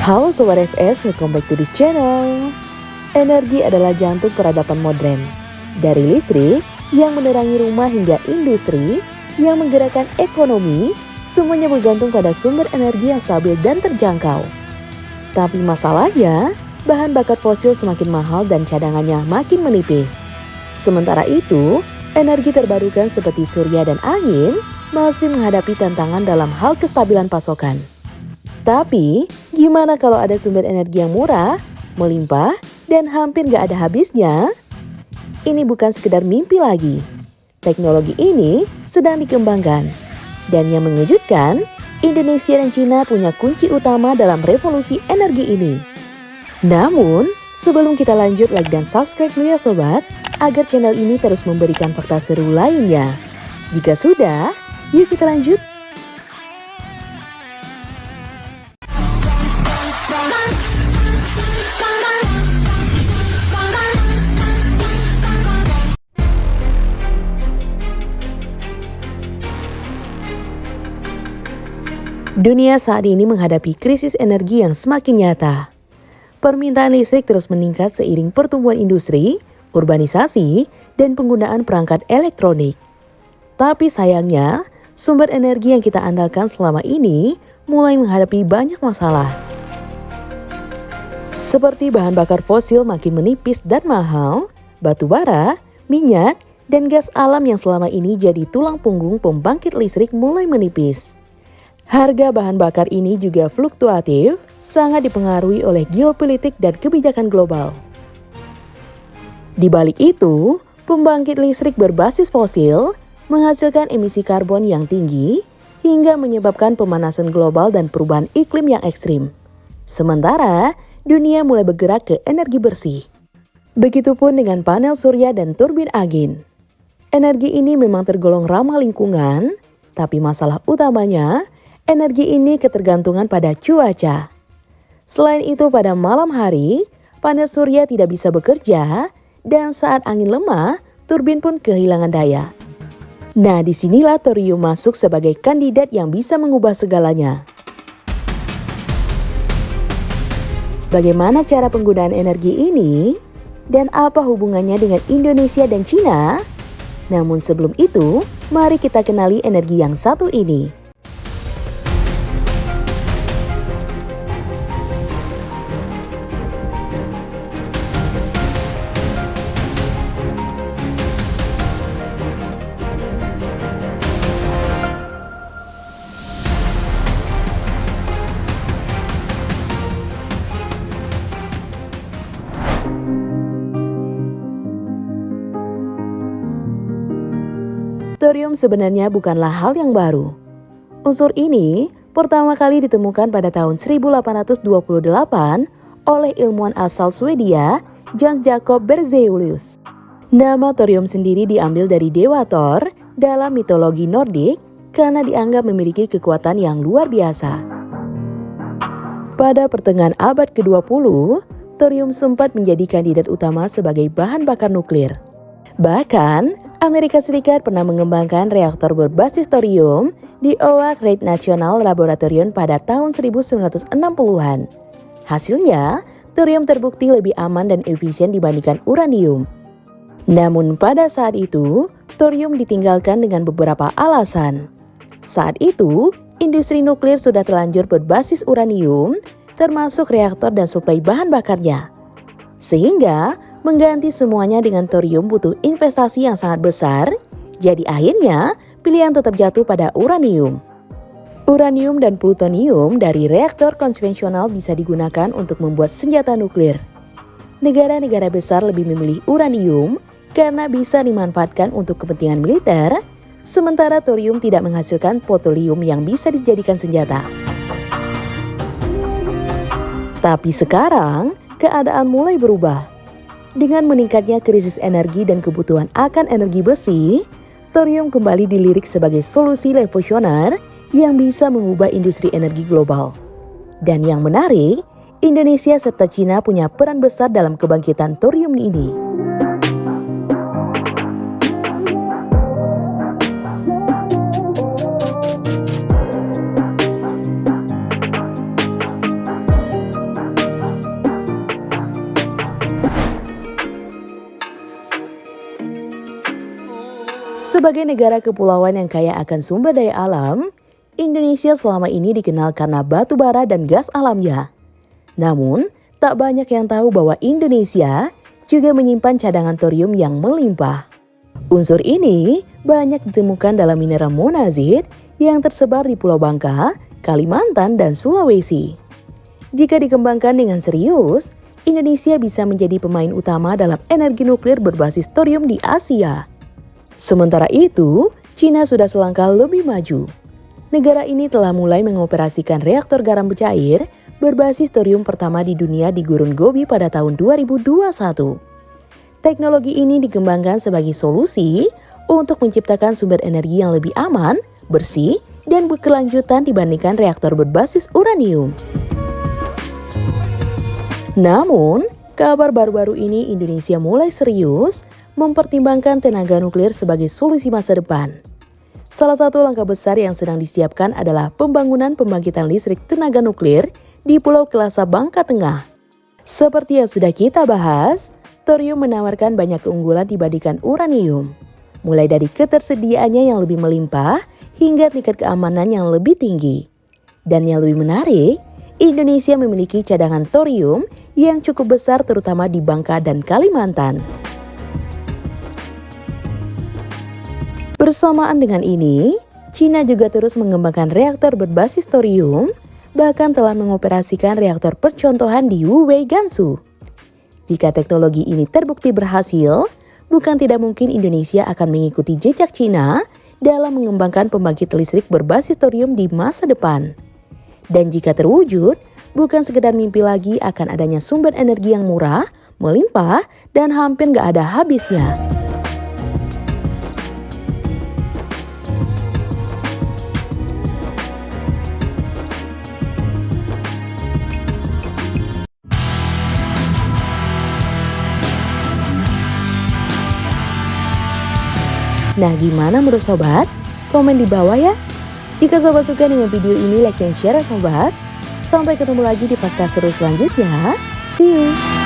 Halo Sobat FS, welcome back to this channel. Energi adalah jantung peradaban modern. Dari listrik yang menerangi rumah hingga industri yang menggerakkan ekonomi, semuanya bergantung pada sumber energi yang stabil dan terjangkau. Tapi masalahnya, bahan bakar fosil semakin mahal dan cadangannya makin menipis. Sementara itu, energi terbarukan seperti surya dan angin masih menghadapi tantangan dalam hal kestabilan pasokan. Tapi, gimana kalau ada sumber energi yang murah, melimpah, dan hampir gak ada habisnya? Ini bukan sekedar mimpi lagi. Teknologi ini sedang dikembangkan. Dan yang mengejutkan, Indonesia dan Cina punya kunci utama dalam revolusi energi ini. Namun, sebelum kita lanjut, like dan subscribe dulu ya sobat, agar channel ini terus memberikan fakta seru lainnya. Jika sudah, yuk kita lanjut. Dunia saat ini menghadapi krisis energi yang semakin nyata. Permintaan listrik terus meningkat seiring pertumbuhan industri, urbanisasi, dan penggunaan perangkat elektronik. Tapi sayangnya, sumber energi yang kita andalkan selama ini mulai menghadapi banyak masalah. Seperti bahan bakar fosil makin menipis dan mahal, batu bara, minyak, dan gas alam yang selama ini jadi tulang punggung pembangkit listrik mulai menipis. Harga bahan bakar ini juga fluktuatif, sangat dipengaruhi oleh geopolitik dan kebijakan global. Di balik itu, pembangkit listrik berbasis fosil menghasilkan emisi karbon yang tinggi hingga menyebabkan pemanasan global dan perubahan iklim yang ekstrim. Sementara, dunia mulai bergerak ke energi bersih. Begitupun dengan panel surya dan turbin angin. Energi ini memang tergolong ramah lingkungan, tapi masalah utamanya, energi ini ketergantungan pada cuaca. Selain itu, pada malam hari, panel surya tidak bisa bekerja, dan saat angin lemah, turbin pun kehilangan daya. Nah, disinilah thorium masuk sebagai kandidat yang bisa mengubah segalanya. Bagaimana cara penggunaan energi ini? Dan apa hubungannya dengan Indonesia dan Cina? Namun sebelum itu, mari kita kenali energi yang satu ini. Thorium sebenarnya bukanlah hal yang baru. Unsur ini pertama kali ditemukan pada tahun 1828 oleh ilmuwan asal Swedia, Jan Jacob Berzelius. Nama thorium sendiri diambil dari dewa Thor dalam mitologi Nordik karena dianggap memiliki kekuatan yang luar biasa. Pada pertengahan abad ke-20, thorium sempat menjadi kandidat utama sebagai bahan bakar nuklir. Bahkan, Amerika Serikat pernah mengembangkan reaktor berbasis thorium di Oak Ridge National Laboratorium pada tahun 1960-an. Hasilnya, thorium terbukti lebih aman dan efisien dibandingkan uranium. Namun pada saat itu, thorium ditinggalkan dengan beberapa alasan. Saat itu, industri nuklir sudah terlanjur berbasis uranium, termasuk reaktor dan suplai bahan bakarnya. Sehingga, mengganti semuanya dengan thorium butuh investasi yang sangat besar, jadi akhirnya pilihan tetap jatuh pada uranium. Uranium dan plutonium dari reaktor konvensional bisa digunakan untuk membuat senjata nuklir. Negara-negara besar lebih memilih uranium karena bisa dimanfaatkan untuk kepentingan militer, sementara thorium tidak menghasilkan plutonium yang bisa dijadikan senjata. Tapi sekarang, keadaan mulai berubah. Dengan meningkatnya krisis energi dan kebutuhan akan energi besi, thorium kembali dilirik sebagai solusi revolusioner yang bisa mengubah industri energi global. Dan yang menarik, Indonesia serta Cina punya peran besar dalam kebangkitan thorium ini. Sebagai negara kepulauan yang kaya akan sumber daya alam, Indonesia selama ini dikenal karena batu bara dan gas alamnya. Namun, tak banyak yang tahu bahwa Indonesia juga menyimpan cadangan thorium yang melimpah. Unsur ini banyak ditemukan dalam mineral monazit yang tersebar di Pulau Bangka, Kalimantan, dan Sulawesi. Jika dikembangkan dengan serius, Indonesia bisa menjadi pemain utama dalam energi nuklir berbasis thorium di Asia. Sementara itu, Cina sudah selangkah lebih maju. Negara ini telah mulai mengoperasikan reaktor garam cair berbasis thorium pertama di dunia di Gurun Gobi pada tahun 2021. Teknologi ini dikembangkan sebagai solusi untuk menciptakan sumber energi yang lebih aman, bersih, dan berkelanjutan dibandingkan reaktor berbasis uranium. Namun, kabar baru-baru ini Indonesia mulai serius mempertimbangkan tenaga nuklir sebagai solusi masa depan. Salah satu langkah besar yang sedang disiapkan adalah pembangunan pembangkitan listrik tenaga nuklir di Pulau Kelasa, Bangka Tengah. Seperti yang sudah kita bahas, thorium menawarkan banyak keunggulan dibandingkan uranium, mulai dari ketersediaannya yang lebih melimpah hingga tingkat keamanan yang lebih tinggi. Dan yang lebih menarik, Indonesia memiliki cadangan thorium yang cukup besar terutama di Bangka dan Kalimantan. Bersamaan dengan ini, Cina juga terus mengembangkan reaktor berbasis thorium, bahkan telah mengoperasikan reaktor percontohan di Wuwei, Gansu. Jika teknologi ini terbukti berhasil, bukan tidak mungkin Indonesia akan mengikuti jejak Cina dalam mengembangkan pembangkit listrik berbasis thorium di masa depan. Dan jika terwujud, bukan sekedar mimpi lagi akan adanya sumber energi yang murah, melimpah, dan hampir gak ada habisnya. Nah, gimana menurut sobat? Komen di bawah ya. Jika sobat suka dengan video ini, like dan share ya sobat. Sampai ketemu lagi di podcast seru selanjutnya. See you!